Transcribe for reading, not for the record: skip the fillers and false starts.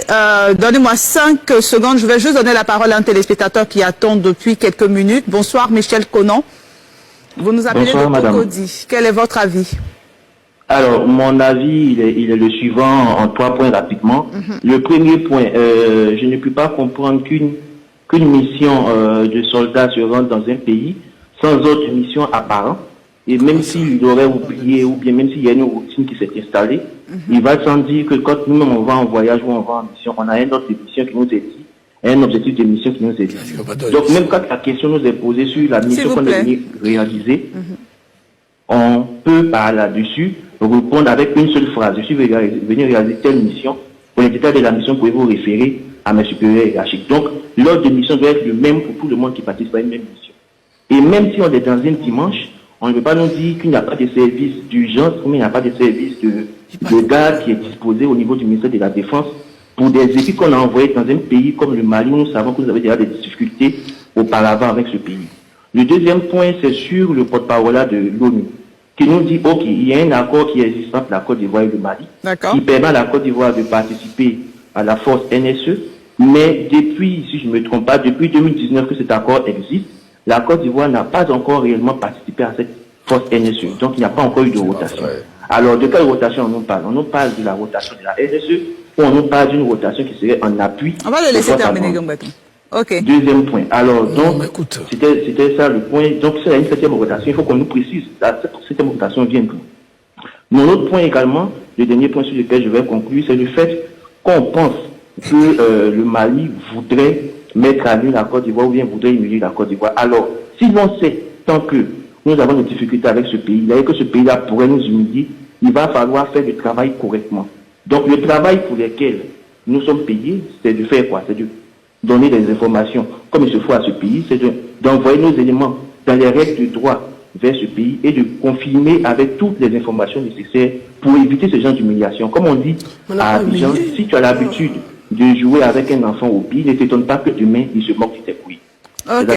Donnez-moi 5 secondes. Je vais juste donner la parole à un téléspectateur qui attend depuis quelques minutes. Bonsoir, Michel Conan. Vous nous appelez de Cocody. Quel est votre avis? Alors, mon avis, il est le suivant en 3 points rapidement. Le premier point, je ne peux pas comprendre qu'une mission de soldats se rende dans un pays sans autre mission apparente. Et même s'il aurait oublié, ou bien même s'il y a une routine qui s'est installée, il va sans dire que quand nous-mêmes on va en voyage ou on va en mission, on a un autre mission qui nous est dit, un objectif de mission qui nous est dit. Donc même quand la question nous est posée sur la mission qu'on est venu réaliser, on peut par là-dessus répondre avec une seule phrase. Je suis venu réaliser telle mission. Pour les détails de la mission, pouvez-vous référer à mes supérieurs hiérarchiques. Donc l'ordre de mission doit être le même pour tout le monde qui participe à une même mission. Et même si on est dans un dimanche, on ne peut pas nous dire qu'il n'y a pas de service d'urgence, ou il n'y a pas de service de garde qui est disposé au niveau du ministère de la Défense pour des équipes qu'on a envoyées dans un pays comme le Mali, où nous savons que vous avez déjà des difficultés auparavant avec ce pays. Le deuxième point, c'est sur le porte-parole de l'ONU, qui nous dit, OK, il y a un accord qui existe entre la Côte d'Ivoire et le Mali, qui permet à la Côte d'Ivoire de participer à la force NSE, mais depuis, si je ne me trompe pas, depuis 2019 que cet accord existe, la Côte d'Ivoire n'a pas encore réellement participé à cette force NSE. Donc, il n'y a pas encore eu de rotation. Alors, de quelle rotation on nous parle? On nous parle de la rotation de la NSE ou on nous parle d'une rotation qui serait en appui? On va le laisser terminer, Gombatou. OK. Deuxième point. Alors, donc, c'était ça le point. Donc, c'est une 7e rotation. Il faut qu'on nous précise. La 7e rotation vient d'où? Mon autre point également, le dernier point sur lequel je vais conclure, c'est le fait qu'on pense que le Mali voudrait mettre à nu la Côte d'Ivoire ou bien voudrait humilier la Côte d'Ivoire. Alors, si l'on sait, tant que nous avons des difficultés avec ce pays-là et que ce pays-là pourrait nous humilier, il va falloir faire le travail correctement. Donc, le travail pour lequel nous sommes payés, c'est de faire quoi? C'est de donner des informations comme il se faut à ce pays, c'est d'envoyer nos éléments dans les règles de droit vers ce pays et de confirmer avec toutes les informations nécessaires pour éviter ce genre d'humiliation. Comme on dit à Abidjan, si tu as l'habitude de jouer avec un enfant au pied, ne t'étonne pas que demain, il se moque de tes couilles. Ok.